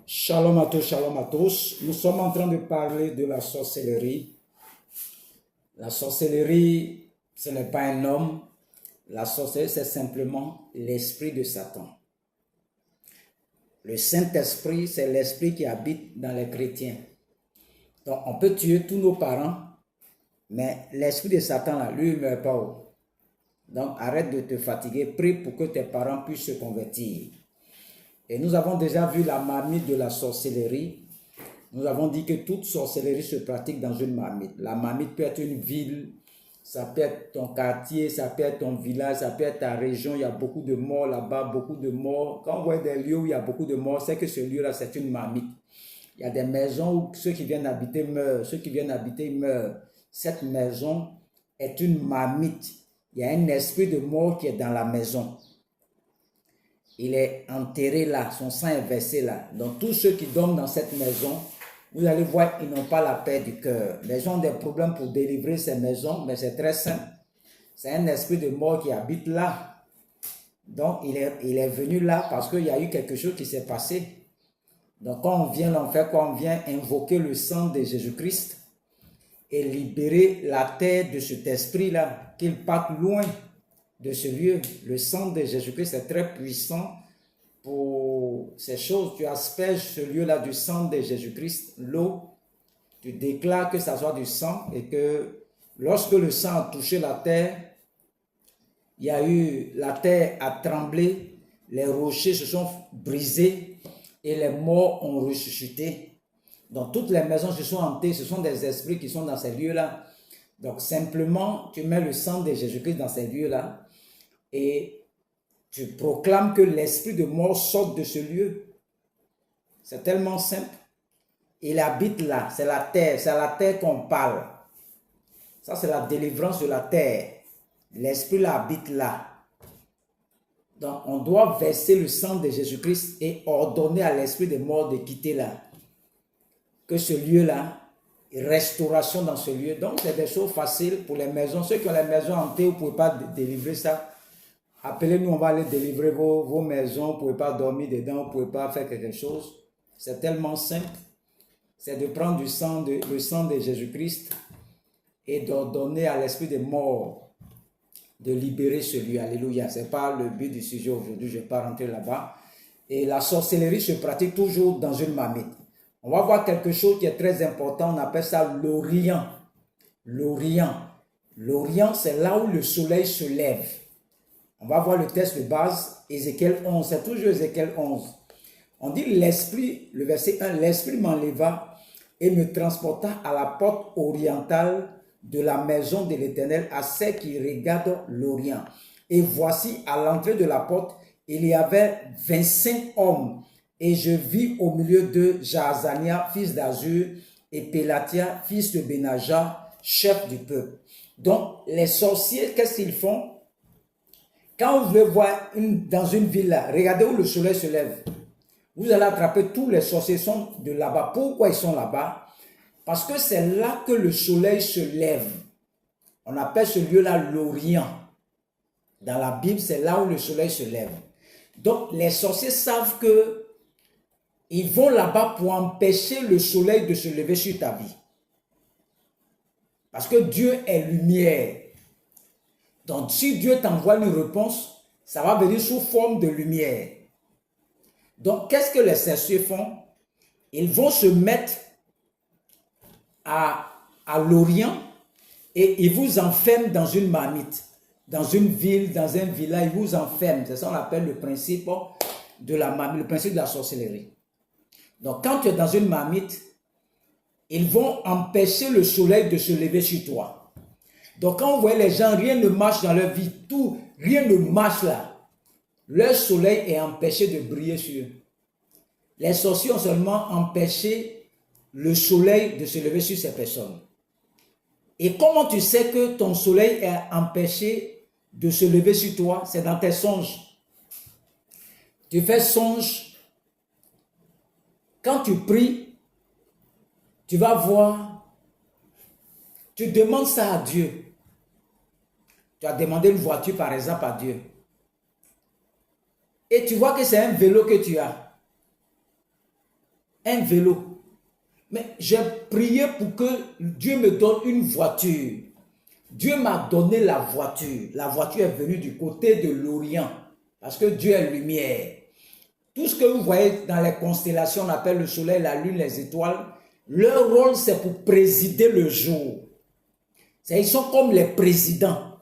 Shalom à tous, shalom à tous. Nous sommes en train de parler de la sorcellerie. La sorcellerie, ce n'est pas un homme. La sorcellerie, c'est simplement l'esprit de Satan. Le Saint-Esprit, c'est l'esprit qui habite dans les chrétiens. Donc, on peut tuer tous nos parents, mais l'esprit de Satan, là, lui, il ne meurt pas. Donc, arrête de te fatiguer. Prie pour que tes parents puissent se convertir. Et nous avons déjà vu la marmite de la sorcellerie. Nous avons dit que toute sorcellerie se pratique dans une marmite. La marmite peut être une ville, ça peut être ton quartier, ça peut être ton village, ça peut être ta région. Il y a beaucoup de morts là-bas, beaucoup de morts. Quand on voit des lieux où il y a beaucoup de morts, c'est que ce lieu-là, c'est une marmite. Il y a des maisons où ceux qui viennent habiter meurent, ceux qui viennent habiter meurent. Cette maison est une marmite. Il y a un esprit de mort qui est dans la maison. Il est enterré là, son sang est versé là. Donc tous ceux qui dorment dans cette maison, vous allez voir, ils n'ont pas la paix du cœur. Les gens ont des problèmes pour délivrer ces maisons, mais c'est très simple. C'est un esprit de mort qui habite là. Donc il est venu là parce qu'il y a eu quelque chose qui s'est passé. Donc quand on vient là, on fait quoi? On vient invoquer le sang de Jésus-Christ et libérer la terre de cet esprit-là, qu'il parte loin de ce lieu. Le sang de Jésus-Christ est très puissant pour ces choses. Tu asperges ce lieu-là du sang de Jésus-Christ, l'eau, tu déclares que ça soit du sang et que lorsque le sang a touché la terre, la terre a tremblé, les rochers se sont brisés et les morts ont ressuscité. Donc toutes les maisons se sont hantées, ce sont des esprits qui sont dans ces lieux-là. Donc simplement, tu mets le sang de Jésus-Christ dans ces lieux-là et tu proclames que l'esprit de mort sorte de ce lieu. C'est tellement simple. Il habite là, c'est à la terre qu'on parle. Ça, c'est la délivrance de la terre. L'esprit là habite là. Donc, on doit verser le sang de Jésus-Christ et ordonner à l'esprit de mort de quitter là. Que ce lieu-là, restauration dans ce lieu. Donc, c'est des choses faciles pour les maisons. Ceux qui ont les maisons hantées, vous ne pouvez pas délivrer ça. Appelez-nous, on va aller délivrer vos maisons. Vous ne pouvez pas dormir dedans, vous ne pouvez pas faire quelque chose. C'est tellement simple. C'est de prendre le sang de Jésus-Christ et d'ordonner à l'esprit de mort de libérer ce lieu. Alléluia. Ce n'est pas le but du sujet aujourd'hui. Je ne vais pas rentrer là-bas. Et la sorcellerie se pratique toujours dans une marmite. On va voir quelque chose qui est très important. On appelle ça l'Orient. L'Orient. L'Orient, c'est là où le soleil se lève. On va voir le texte de base, Ézéchiel 11. C'est toujours Ézéchiel 11. On dit l'esprit, le verset 1, l'esprit m'enleva et me transporta à la porte orientale de la maison de l'Éternel, à celle qui regarde l'Orient. Et voici, à l'entrée de la porte, il y avait 25 hommes. Et je vis au milieu de Jaazania, fils d'Azur, et Pélatia, fils de Benaja, chef du peuple. Donc, les sorciers, qu'est-ce qu'ils font? Quand vous voulez voir dans une ville là, regardez où le soleil se lève. Vous allez attraper tous les sorciers sont de là-bas. Pourquoi ils sont là-bas? Parce que c'est là que le soleil se lève. On appelle ce lieu-là l'Orient. Dans la Bible, c'est là où le soleil se lève. Donc, les sorciers savent que ils vont là-bas pour empêcher le soleil de se lever sur ta vie. Parce que Dieu est lumière. Donc, si Dieu t'envoie une réponse, ça va venir sous forme de lumière. Donc, qu'est-ce que les sorciers font? Ils vont se mettre à l'Orient et ils vous enferment dans une marmite, dans une ville, dans un village, ils vous enferment. C'est ça qu'on appelle le principe de la marmite, le principe de la sorcellerie. Donc, quand tu es dans une marmite, ils vont empêcher le soleil de se lever sur toi. Donc, quand vous voyez les gens, rien ne marche dans leur vie, rien ne marche là. Leur soleil est empêché de briller sur eux. Les sorciers ont seulement empêché le soleil de se lever sur ces personnes. Et comment tu sais que ton soleil est empêché de se lever sur toi? C'est dans tes songes. Tu fais songe. Quand tu pries, tu vas voir, tu demandes ça à Dieu. Tu as demandé une voiture par exemple à Dieu. Et tu vois que c'est un vélo que tu as. un vélo. Mais j'ai prié pour que Dieu me donne une voiture. Dieu m'a donné la voiture. La voiture est venue du côté de l'Orient. Parce que Dieu est lumière. Tout ce que vous voyez dans les constellations, on appelle le soleil, la lune, les étoiles, leur rôle c'est pour présider le jour. Ils sont comme les présidents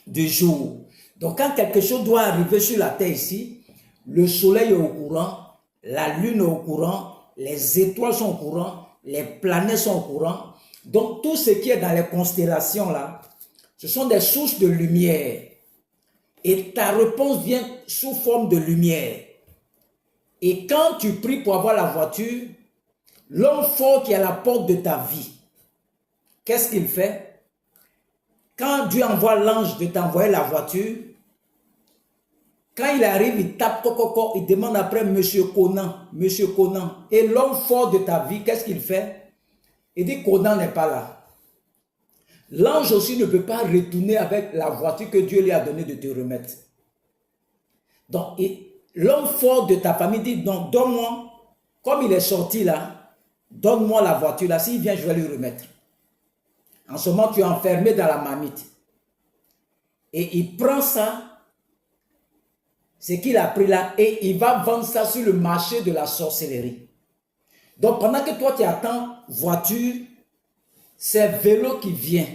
du jour. Donc quand quelque chose doit arriver sur la terre ici, le soleil est au courant, la lune est au courant, les étoiles sont au courant, les planètes sont au courant. Donc tout ce qui est dans les constellations là, ce sont des sources de lumière. Et ta réponse vient sous forme de lumière. Et quand tu pries pour avoir la voiture, l'homme fort qui est à la porte de ta vie, qu'est-ce qu'il fait? Quand Dieu envoie l'ange de t'envoyer la voiture, quand il arrive, il tape coco, il demande après Monsieur Conan, Monsieur Conan. Et l'homme fort de ta vie, qu'est-ce qu'il fait? Il dit Conan n'est pas là. L'ange aussi ne peut pas retourner avec la voiture que Dieu lui a donnée de te remettre. Donc, l'homme fort de ta famille dit, donc donne-moi, comme il est sorti là, donne-moi la voiture là, s'il vient, je vais lui remettre. En ce moment, tu es enfermé dans la marmite. Et il prend ça, ce qu'il a pris là, et il va vendre ça sur le marché de la sorcellerie. Donc, pendant que toi, tu attends voiture, c'est vélo qui vient.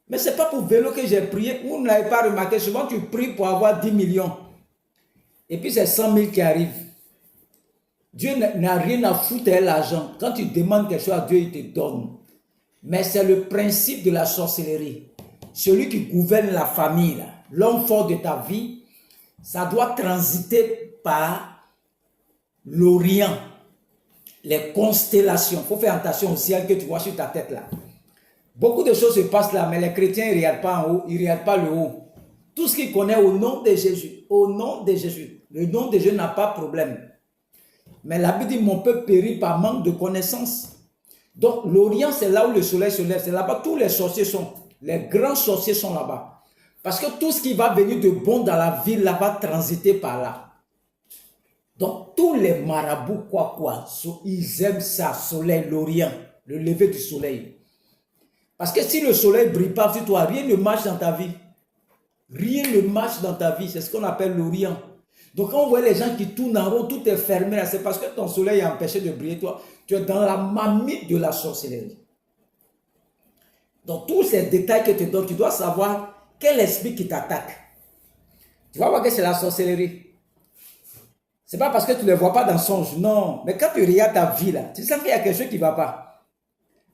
Mais ce n'est pas pour vélo que j'ai prié. Vous ne l'avez pas remarqué. Souvent, tu pries pour avoir 10 millions. Et puis, c'est 100 000 qui arrivent. Dieu n'a rien à foutre de l'argent. Quand tu demandes quelque chose à Dieu, il te donne. Mais c'est le principe de la sorcellerie. Celui qui gouverne la famille, l'homme fort de ta vie, ça doit transiter par l'Orient, les constellations. Il faut faire attention au ciel que tu vois sur ta tête là. Beaucoup de choses se passent là, mais les chrétiens ne regardent pas en haut, ils ne regardent pas le haut. Tout ce qu'ils connaissent au nom de Jésus, au nom de Jésus. Le nom de Jésus n'a pas de problème. Mais la Bible dit, mon peuple périt par manque de connaissance. Donc l'Orient, c'est là où le soleil se lève. C'est là-bas tous les sorciers sont. Les grands sorciers sont là-bas. Parce que tout ce qui va venir de bon dans la ville, là, va transiter par là. Donc tous les marabouts, ils aiment ça, soleil, l'Orient, le lever du soleil. Parce que si le soleil ne brille pas sur toi, rien ne marche dans ta vie. Rien ne marche dans ta vie. C'est ce qu'on appelle l'Orient. Donc quand on voit les gens qui tournent en rond, tout est fermé, c'est parce que ton soleil est empêché de briller. Toi, tu es dans la marmite de la sorcellerie. Donc tous ces détails que tu donnes, tu dois savoir quel esprit qui t'attaque. Tu vas voir que c'est la sorcellerie. Ce n'est pas parce que tu ne les vois pas dans le songe, non. Mais quand tu regardes ta vie là, tu sens qu'il y a quelque chose qui ne va pas.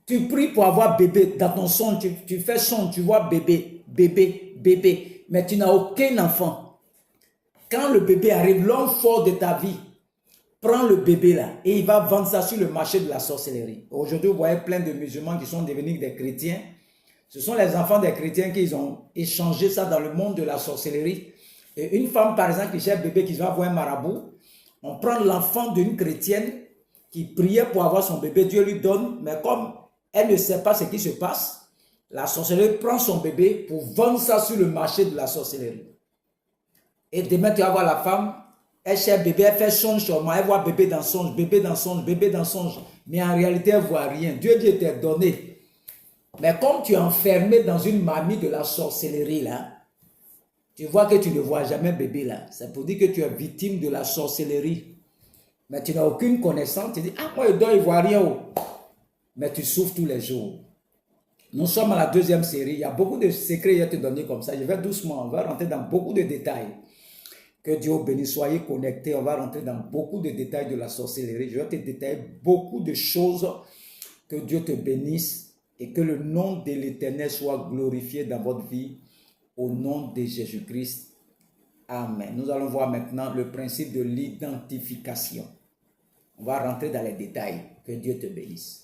Tu pries pour avoir bébé dans ton songe, tu fais songe, tu vois bébé, bébé, bébé, mais tu n'as aucun enfant. Quand le bébé arrive, l'homme fort de ta vie prend le bébé là et il va vendre ça sur le marché de la sorcellerie. Aujourd'hui, vous voyez plein de musulmans qui sont devenus des chrétiens. Ce sont les enfants des chrétiens qui ont échangé ça dans le monde de la sorcellerie. Et une femme, par exemple, qui cherche un bébé qui va voir un marabout, on prend l'enfant d'une chrétienne qui priait pour avoir son bébé, Dieu lui donne, mais comme elle ne sait pas ce qui se passe, la sorcellerie prend son bébé pour vendre ça sur le marché de la sorcellerie. Et demain, tu vas voir la femme, elle cherche bébé, elle fait songe sur moi, elle voit bébé dans songe, bébé dans songe, bébé dans songe. Mais en réalité, elle ne voit rien. Dieu t'a donné. Mais comme tu es enfermé dans une marmite de la sorcellerie là, tu vois que tu ne vois jamais bébé là. C'est pour dire que tu es victime de la sorcellerie. Mais tu n'as aucune connaissance. Tu dis, ah, moi, il ne voit rien. Mais tu souffres tous les jours. Nous sommes à la deuxième série. Il y a beaucoup de secrets à te donner comme ça. Je vais doucement. On va rentrer dans beaucoup de détails. Que Dieu bénisse. Soyez connectés. On va rentrer dans beaucoup de détails de la sorcellerie. Je vais te détailler beaucoup de choses. Que Dieu te bénisse. Et que le nom de l'Éternel soit glorifié dans votre vie. Au nom de Jésus-Christ. Amen. Nous allons voir maintenant le principe de l'identification. On va rentrer dans les détails. Que Dieu te bénisse.